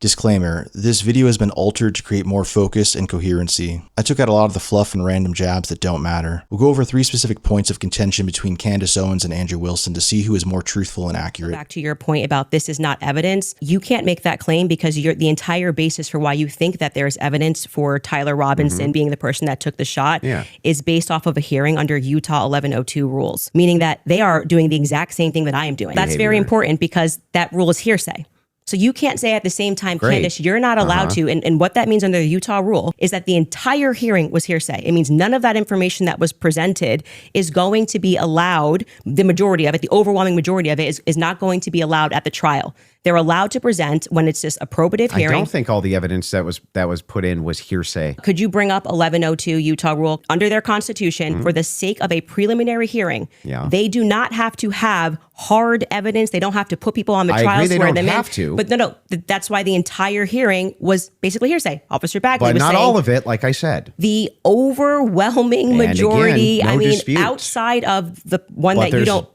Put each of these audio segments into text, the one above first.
Disclaimer, this video has been altered to create more focus and coherency. I took out a lot of the fluff and random jabs that don't matter. We'll go over 3 specific points of contention between Candace Owens and Andrew Wilson to see who is more truthful and accurate. Back to your point about this is not evidence, you can't make that claim because the entire basis for why you think that there's evidence for Tyler Robinson being the person that took the shot is based off of a hearing under Utah 1102 rules, meaning that they are doing the exact same thing that I am doing. That's very important because that rule is hearsay. So you can't say at the same time, Candace, you're not allowed to. And what that means under the Utah rule is that the entire hearing was hearsay. It means none of that information that was presented is going to be allowed. The majority of it, the overwhelming majority of it is not going to be allowed at the trial. They're allowed to present when it's just a probative hearing. I don't think all the evidence that was put in was hearsay. Could you bring up 1102 Utah rule under their constitution for the sake of a preliminary hearing? They do not have to have hard evidence. They don't have to put people on the trial. They don't have to. But no, that's why the entire hearing was basically hearsay. Officer Bagley was saying, but not all of it, like I said. The overwhelming majority. Again, no dispute. Outside of the one that you don't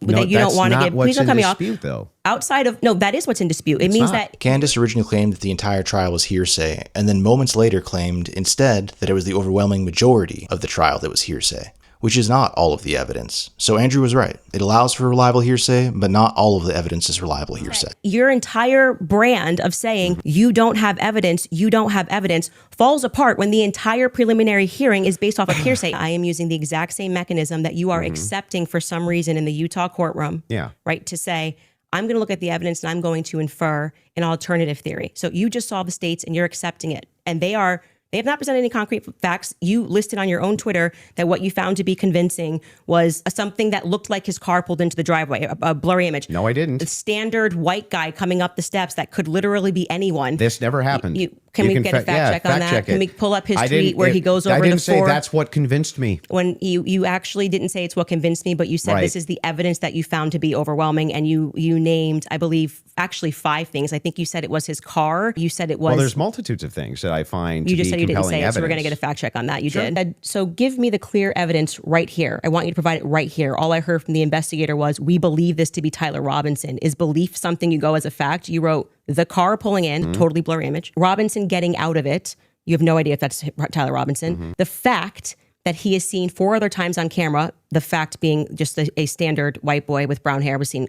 want to give. Please don't cut me off. Though. Outside of, no, that is what's in dispute. It means that Candace originally claimed that the entire trial was hearsay, and then moments later claimed instead that it was the overwhelming majority of the trial that was hearsay, which is not all of the evidence. So Andrew was right. It allows for reliable hearsay, but not all of the evidence is reliable hearsay. Your entire brand of saying you don't have evidence falls apart when the entire preliminary hearing is based off of hearsay. I am using the exact same mechanism that you are accepting for some reason in the Utah courtroom, right, to say, I'm going to look at the evidence and I'm going to infer an alternative theory. So you just saw the states and you're accepting it. And they have not presented any concrete facts. You listed on your own Twitter that what you found to be convincing was something that looked like his car pulled into the driveway, a blurry image. No, I didn't. The standard white guy coming up the steps that could literally be anyone. This never happened. Can we get a fact check on that? Can we pull up his tweet where he goes over the 4? I didn't say that's what convinced me. When you actually didn't say it's what convinced me, but you said this is the evidence that you found to be overwhelming, and you named, I believe, actually 5 things. I think you said it was his car. You said it was... Well, there's multitudes of things that I find you to just be said you didn't say evidence. it, so we're going to get a fact check on that. You did. So give me the clear evidence right here. I want you to provide it right here. All I heard from the investigator was, we believe this to be Tyler Robinson. Is belief something you go as a fact? You wrote the car pulling in, totally blurry image. Robinson getting out of it. You have no idea if that's Tyler Robinson. The fact that he is seen 4 other times on camera, the fact being just a standard white boy with brown hair was seen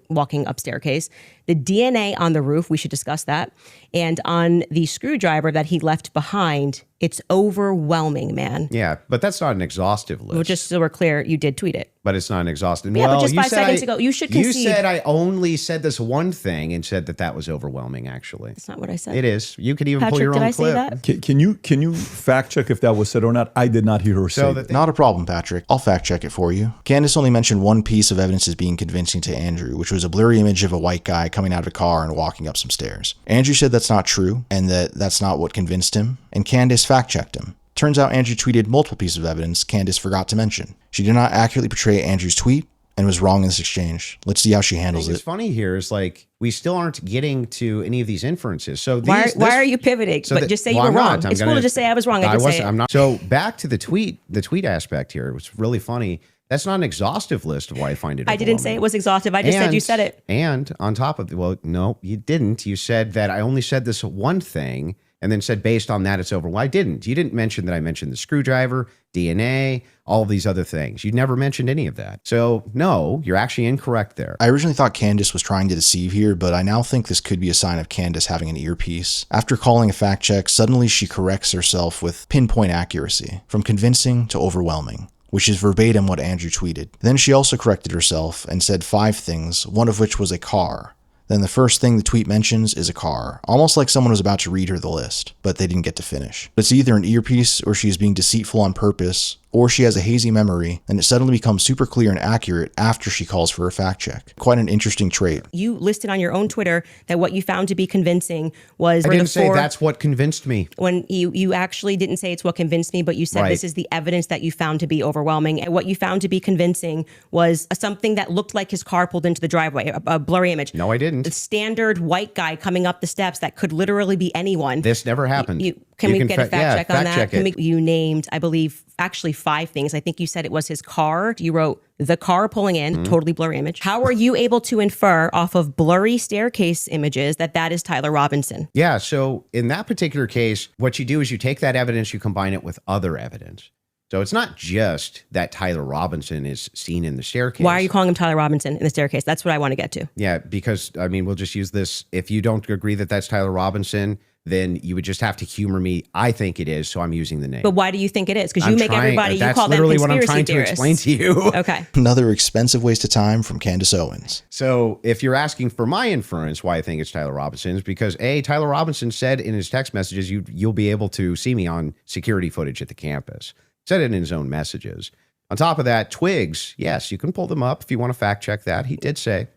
walking up staircase. The DNA on the roof, we should discuss that. And on the screwdriver that he left behind, it's overwhelming, man. Yeah, but that's not an exhaustive list. Well, just so we're clear, you did tweet it. But it's not an exhaustive. Yeah, but just 5 seconds ago, you should concede. You said I only said this one thing and said that was overwhelming, actually. That's not what I said. It is. You could even Patrick, pull your own clip. Did I say that? Can you fact check if that was said or not? I did not hear her say that. Not a problem, Patrick. I'll fact check it for you. Candace only mentioned one piece of evidence as being convincing to Andrew, which was a blurry image of a white guy coming out of a car and walking up some stairs. Andrew said that's not true and that that's not what convinced him, and Candace fact checked him. Turns out Andrew tweeted multiple pieces of evidence Candace forgot to mention. She did not accurately portray Andrew's tweet and was wrong in this exchange. Let's see how she handles it. What's funny here is we still aren't getting to any of these inferences. So why are you pivoting? So just say you were wrong. It's cool to just say I was wrong. I'm not. So back to the tweet aspect here. It was really funny. That's not an exhaustive list of why I find it overwhelming. I didn't say it was exhaustive. I just said you said it. And on top of no, you didn't. You said that I only said this one thing and then said based on that it's over. Well, I didn't. You didn't mention that I mentioned the screwdriver, DNA, all of these other things. You never mentioned any of that. So no, you're actually incorrect there. I originally thought Candace was trying to deceive here, but I now think this could be a sign of Candace having an earpiece. After calling a fact check, suddenly she corrects herself with pinpoint accuracy, from convincing to overwhelming, which is verbatim what Andrew tweeted. Then she also corrected herself and said 5 things, one of which was a car. Then the first thing the tweet mentions is a car, almost like someone was about to read her the list, but they didn't get to finish. It's either an earpiece, or she is being deceitful on purpose, or she has a hazy memory, and it suddenly becomes super clear and accurate after she calls for a fact check. Quite an interesting trait. You listed on your own Twitter that what you found to be convincing was... I didn't say that's what convinced me. When you actually didn't say it's what convinced me, but you said this is the evidence that you found to be overwhelming. And what you found to be convincing was something that looked like his car pulled into the driveway, a blurry image. No, I didn't. The standard white guy coming up the steps that could literally be anyone. This never happened. Can we get a fact check on that? You named, I believe, actually 5 things. I think you said it was his car. You wrote the car pulling in, totally blurry image. How are you able to infer off of blurry staircase images that that is Tyler Robinson? Yeah. So in that particular case, what you do is you take that evidence, you combine it with other evidence. So it's not just that Tyler Robinson is seen in the staircase. Why are you calling him Tyler Robinson in the staircase? That's what I want to get to. Yeah, because, I mean, we'll just use this. If you don't agree that that's Tyler Robinson, then you would just have to humor me. I think it is, so I'm using the name. But why do you think it is? Because you make everybody, you call them literally conspiracy what I'm trying theorists. to explain to you. Okay. Another expensive waste of time from Candace Owens. So if you're asking for my inference why I think it's Tyler Robinson, is because Tyler Robinson said in his text messages, you'll be able to see me on security footage at the campus. Said it in his own messages. On top of that, twigs, yes, you can pull them up if you want to fact check that. He did say.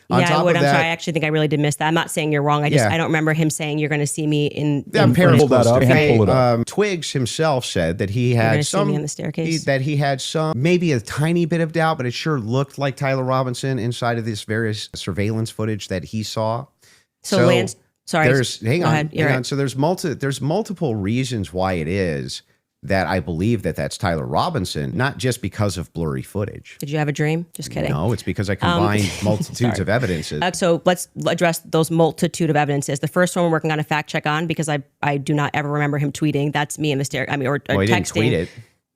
Yeah, I would. I'm sorry. I actually think I really did miss that. I'm not saying you're wrong. I don't remember him saying you're going to see me in. I'm pull that up. Pull it up. Twigs himself said that he had see me on the staircase. That he had some, maybe a tiny bit of doubt, but it sure looked like Tyler Robinson inside of this various surveillance footage that he saw. So Lance, sorry. Hang on. So there's multiple reasons why it is that I believe that that's Tyler Robinson, not just because of blurry footage. Did you have a dream? Just kidding. No, it's because I combined multitudes of evidences. So let's address those multitude of evidences. The first one we're working on a fact check on, because I do not ever remember him tweeting. That's me in the staircase. I mean, or texting. Didn't tweet it.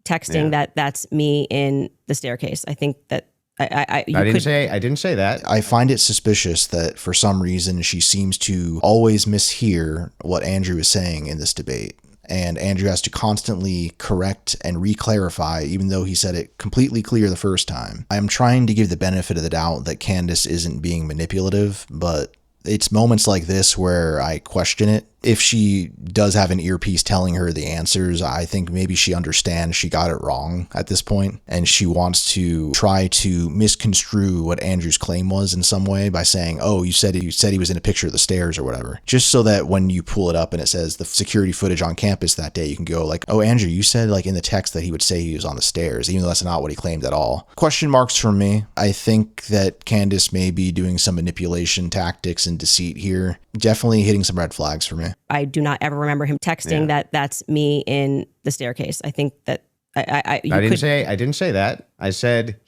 Texting that's me in the staircase. I think that I didn't say that. I find it suspicious that for some reason she seems to always mishear what Andrew is saying in this debate. And Andrew has to constantly correct and re-clarify, even though he said it completely clear the first time. I'm trying to give the benefit of the doubt that Candace isn't being manipulative, but it's moments like this where I question it. If she does have an earpiece telling her the answers, I think maybe she understands she got it wrong at this point, and she wants to try to misconstrue what Andrew's claim was in some way by saying, oh, you said he was in a picture of the stairs or whatever, just so that when you pull it up and it says the security footage on campus that day, you can go like, oh, Andrew, you said like in the text that he would say he was on the stairs, even though that's not what he claimed at all. Question marks from me. I think that Candace may be doing some manipulation tactics and deceit here. Definitely hitting some red flags for me. I do not ever remember him texting that's me in the staircase. I think that I didn't say that. I said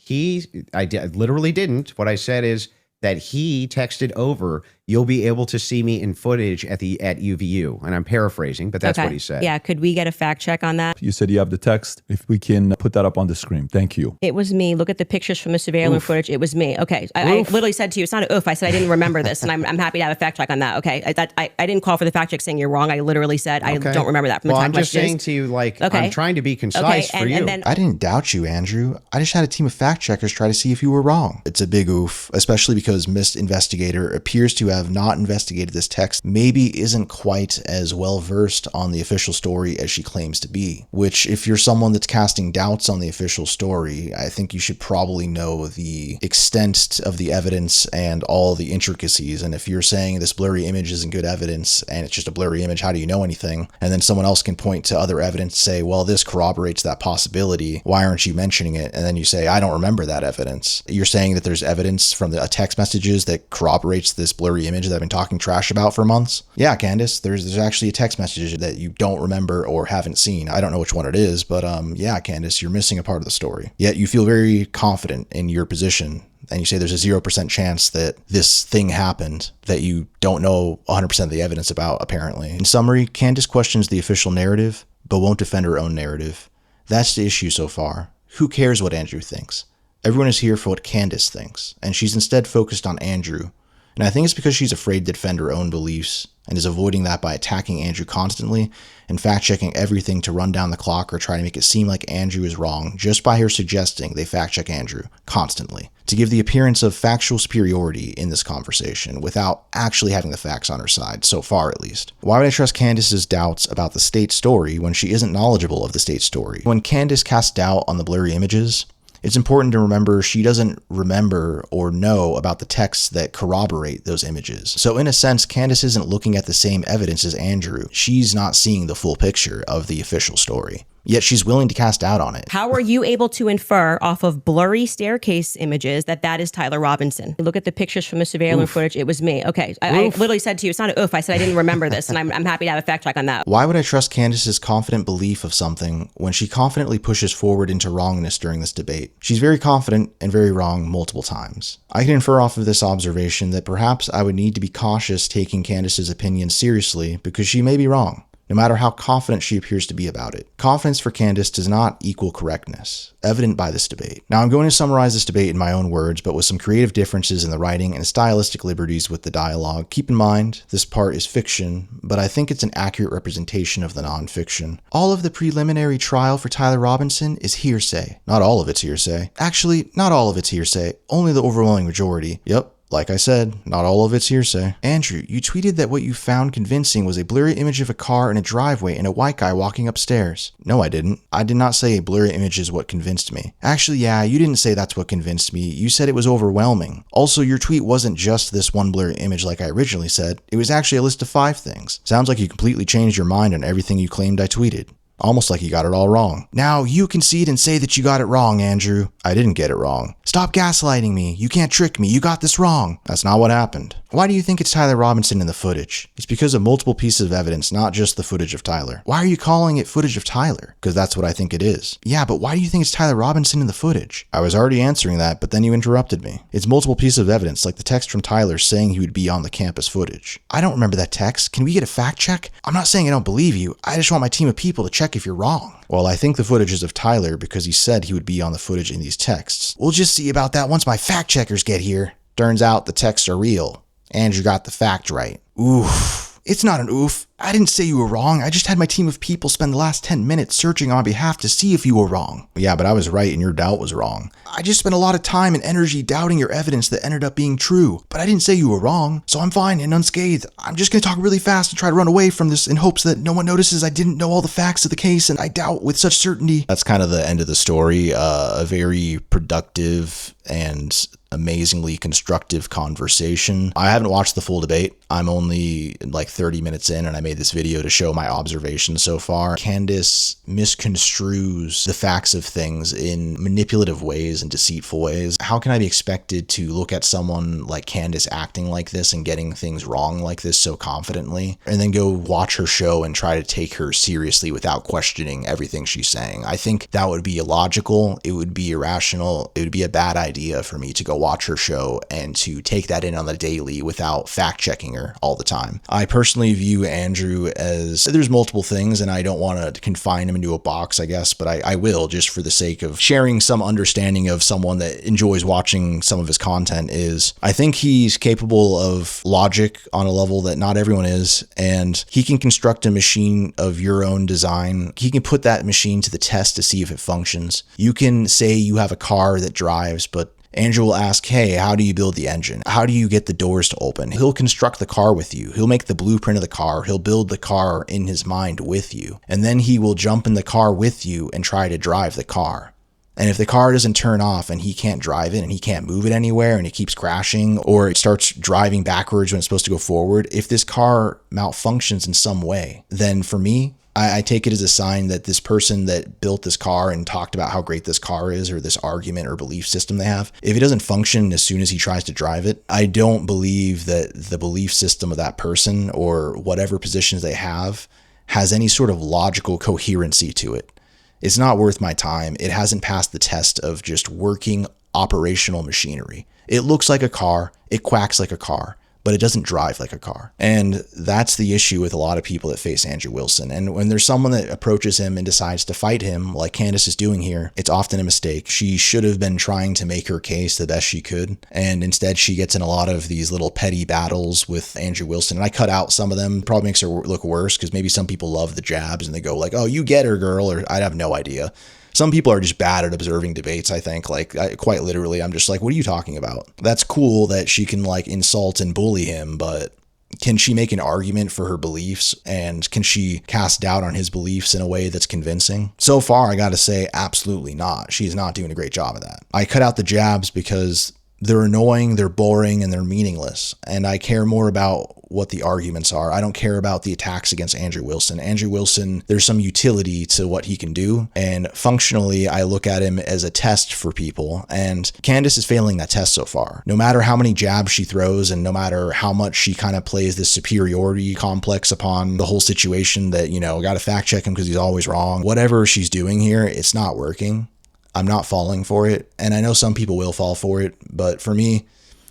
I literally didn't. What I said is that he texted over, you'll be able to see me in footage at UVU. And I'm paraphrasing, but that's what he said. Yeah. Could we get a fact check on that? You said you have the text. If we can put that up on the screen. Thank you. It was me. Look at the pictures from the surveillance footage. It was me. Okay. I literally said to you, it's not an oof. I said I didn't remember this. And I'm happy to have a fact check on that. Okay. I didn't call for the fact check saying you're wrong. I literally said I don't remember that from the time. I'm just saying to you, I'm trying to be concise for you. And then, I didn't doubt you, Andrew. I just had a team of fact checkers try to see if you were wrong. It's a big oof, especially because Miss Investigator appears to have not investigated this text, maybe isn't quite as well versed on the official story as she claims to be, which if you're someone that's casting doubts on the official story, I think you should probably know the extent of the evidence and all the intricacies. And if you're saying this blurry image isn't good evidence and it's just a blurry image, how do you know anything? And then someone else can point to other evidence, say, well, this corroborates that possibility. Why aren't you mentioning it? And then you say, I don't remember that evidence. You're saying that there's evidence from the text messages that corroborates this blurry image that I've been talking trash about for months. Yeah, Candace, there's actually a text message that you don't remember or haven't seen. I don't know which one it is, but yeah, Candace, you're missing a part of the story. Yet you feel very confident in your position, and you say there's a 0% chance that this thing happened that you don't know 100% of the evidence about, apparently. In summary, Candace questions the official narrative, but won't defend her own narrative. That's the issue so far. Who cares what Andrew thinks? Everyone is here for what Candace thinks, and she's instead focused on Andrew. And I think it's because she's afraid to defend her own beliefs and is avoiding that by attacking Andrew constantly and fact-checking everything to run down the clock or try to make it seem like Andrew is wrong just by her suggesting they fact-check Andrew constantly to give the appearance of factual superiority in this conversation without actually having the facts on her side, so far at least. Why would I trust Candace's doubts about the state story when she isn't knowledgeable of the state story? When Candace casts doubt on the blurry images, it's important to remember she doesn't remember or know about the texts that corroborate those images. So in a sense, Candace isn't looking at the same evidence as Andrew. She's not seeing the full picture of the official story. yet she's willing to cast doubt on it. How are you able to infer off of blurry staircase images that that is Tyler Robinson? Look at the pictures from the surveillance footage. It was me. Okay. I literally said to you, it's not an oof. I said I didn't remember this, and I'm happy to have a fact check on that. Why would I trust Candace's confident belief of something when she confidently pushes forward into wrongness during this debate? She's very confident and very wrong multiple times. I can infer off of this observation that perhaps I would need to be cautious taking Candace's opinion seriously because she may be wrong, no matter how confident she appears to be about it. Confidence for Candace does not equal correctness, evident by this debate. Now, I'm going to summarize this debate in my own words, but with some creative differences in the writing and stylistic liberties with the dialogue. Keep in mind, this part is fiction, but I think it's an accurate representation of the nonfiction. All of the preliminary trial for Tyler Robinson is hearsay. Not all of it's hearsay. Actually, not all of it's hearsay, only the overwhelming majority. Yep. Like I said, not all of it's hearsay. Andrew, you tweeted that what you found convincing was a blurry image of a car in a driveway and a white guy walking upstairs. No, I didn't. I did not say a blurry image is what convinced me. Actually, yeah, you didn't say that's what convinced me. You said it was overwhelming. Also, your tweet wasn't just this one blurry image like I originally said. It was actually a list of 5 things. Sounds like you completely changed your mind on everything you claimed I tweeted. Almost like you got it all wrong. Now, you concede and say that you got it wrong, Andrew. I didn't get it wrong. Stop gaslighting me. You can't trick me. You got this wrong. That's not what happened. Why do you think it's Tyler Robinson in the footage? It's because of multiple pieces of evidence, not just the footage of Tyler. Why are you calling it footage of Tyler? Because that's what I think it is. Yeah, but why do you think it's Tyler Robinson in the footage? I was already answering that, but then you interrupted me. It's multiple pieces of evidence, like the text from Tyler saying he would be on the campus footage. I don't remember that text. Can we get a fact check? I'm not saying I don't believe you. I just want my team of people to check if you're wrong. Well, I think the footage is of Tyler because he said he would be on the footage in these texts. We'll just see about that once my fact checkers get here. Turns out the texts are real. Andrew got the fact right. Oof. It's not an oof. I didn't say you were wrong. I just had my team of people spend the last 10 minutes searching on behalf to see if you were wrong. Yeah, but I was right and your doubt was wrong. I just spent a lot of time and energy doubting your evidence that ended up being true. But I didn't say you were wrong, so I'm fine and unscathed. I'm just going to talk really fast and try to run away from this in hopes that no one notices I didn't know all the facts of the case and I doubt with such certainty. That's kind of the end of the story. A very productive and amazingly constructive conversation. I haven't watched the full debate. I'm only like 30 minutes in and I made this video to show my observations so far. Candace misconstrues the facts of things in manipulative ways and deceitful ways. How can I be expected to look at someone like Candace acting like this and getting things wrong like this so confidently and then go watch her show and try to take her seriously without questioning everything she's saying? I think that would be illogical. It would be irrational. It would be a bad idea for me to go watch her show and to take that in on the daily without fact checking her all the time. I personally view Andrew as, there's multiple things and I don't want to confine him into a box, I guess, but I will just for the sake of sharing some understanding of someone that enjoys watching some of his content. Is I think he's capable of logic on a level that not everyone is, and he can construct a machine of your own design. He can put that machine to the test to see if it functions. You can say you have a car that drives, but Andrew will ask, hey, how do you build the engine? How do you get the doors to open? He'll construct the car with you. He'll make the blueprint of the car. He'll build the car in his mind with you. And then he will jump in the car with you and try to drive the car. And if the car doesn't turn off and he can't drive it and he can't move it anywhere and it keeps crashing or it starts driving backwards when it's supposed to go forward, if this car malfunctions in some way, then for me, I take it as a sign that this person that built this car and talked about how great this car is, or this argument or belief system they have, if it doesn't function as soon as he tries to drive it, I don't believe that the belief system of that person or whatever positions they have has any sort of logical coherency to it. It's not worth my time. It hasn't passed the test of just working operational machinery. It looks like a car, it quacks like a car, but it doesn't drive like a car. And that's the issue with a lot of people that face Andrew Wilson. And when there's someone that approaches him and decides to fight him, like Candace is doing here, it's often a mistake. She should have been trying to make her case the best she could. And instead she gets in a lot of these little petty battles with Andrew Wilson. And I cut out some of them. Probably makes her look worse because maybe some people love the jabs and they go like, oh, you get her, girl, or I have no idea. Some people are just bad at observing debates, I think. Quite literally, I'm just like, what are you talking about? That's cool that she can like insult and bully him, but can she make an argument for her beliefs? And can she cast doubt on his beliefs in a way that's convincing? So far, I got to say, absolutely not. She's not doing a great job of that. I cut out the jabs because they're annoying, they're boring, and they're meaningless. And I care more about what the arguments are. I don't care about the attacks against Andrew Wilson. Andrew Wilson, there's some utility to what he can do. And functionally, I look at him as a test for people. And Candace is failing that test so far. No matter how many jabs she throws and no matter how much she kind of plays this superiority complex upon the whole situation that, got to fact check him because he's always wrong. Whatever she's doing here, it's not working. I'm not falling for it. And I know some people will fall for it. But for me,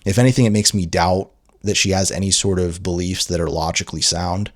if anything, it makes me doubt that she has any sort of beliefs that are logically sound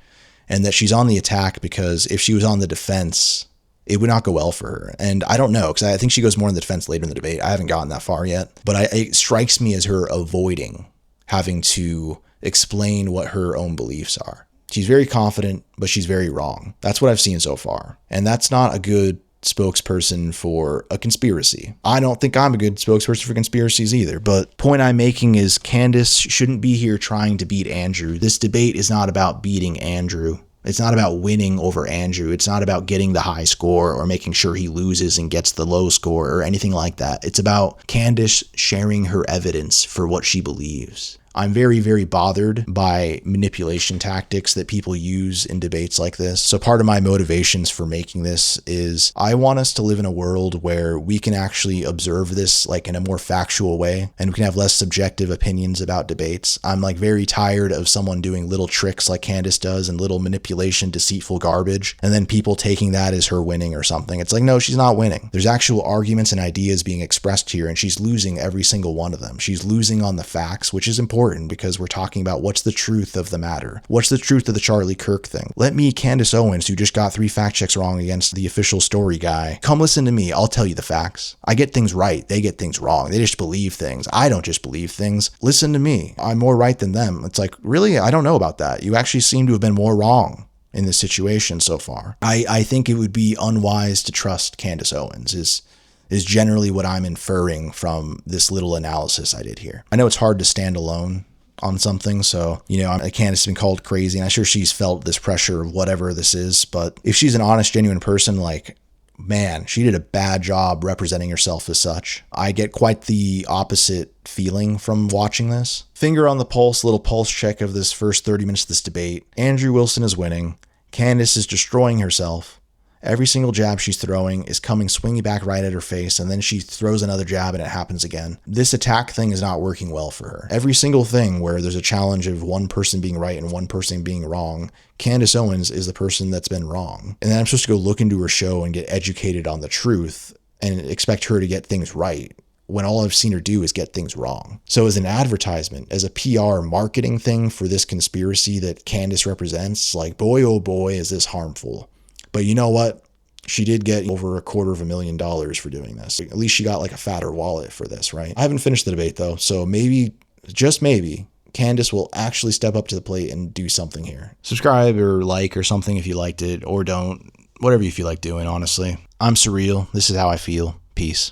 and that she's on the attack because if she was on the defense, it would not go well for her. And I don't know, because I think she goes more in the defense later in the debate. I haven't gotten that far yet, but it strikes me as her avoiding having to explain what her own beliefs are. She's very confident, but she's very wrong. That's what I've seen so far. And that's not a good spokesperson for a conspiracy. I don't think I'm a good spokesperson for conspiracies either, but point I'm making is Candace shouldn't be here trying to beat Andrew. This debate is not about beating Andrew. It's not about winning over Andrew. It's not about getting the high score or making sure he loses and gets the low score or anything like that. It's about Candace sharing her evidence for what she believes. I'm very, very bothered by manipulation tactics that people use in debates like this. So part of my motivations for making this is I want us to live in a world where we can actually observe this like in a more factual way and we can have less subjective opinions about debates. I'm like very tired of someone doing little tricks like Candace does and little manipulation, deceitful garbage, and then people taking that as her winning or something. It's like, no, she's not winning. There's actual arguments and ideas being expressed here and she's losing every single one of them. She's losing on the facts, which is important because we're talking about what's the truth of the matter. What's the truth of the Charlie Kirk thing? Let me, Candace Owens, who just got 3 fact checks wrong against the official story guy, come listen to me. I'll tell you the facts. I get things right. They get things wrong. They just believe things. I don't just believe things. Listen to me. I'm more right than them. It's like, really? I don't know about that. You actually seem to have been more wrong in this situation so far. I think it would be unwise to trust Candace Owens is generally what I'm inferring from this little analysis I did here. I know it's hard to stand alone on something, so, Candace has been called crazy, and I'm sure she's felt this pressure of whatever this is, but if she's an honest, genuine person, like, man, she did a bad job representing herself as such. I get quite the opposite feeling from watching this. Finger on the pulse, little pulse check of this first 30 minutes of this debate. Andrew Wilson is winning. Candace is destroying herself. Every single jab she's throwing is coming swinging back right at her face, and then she throws another jab and it happens again. This attack thing is not working well for her. Every single thing where there's a challenge of one person being right and one person being wrong, Candace Owens is the person that's been wrong. And then I'm supposed to go look into her show and get educated on the truth and expect her to get things right, when all I've seen her do is get things wrong. So as an advertisement, as a PR marketing thing for this conspiracy that Candace represents, like, boy, oh boy, is this harmful. But you know what? She did get over $250,000 for doing this. At least she got like a fatter wallet for this, right? I haven't finished the debate though. So maybe, just maybe, Candace will actually step up to the plate and do something here. Subscribe or like or something if you liked it, or don't. Whatever you feel like doing, honestly. I'm Surreal. This is how I feel. Peace.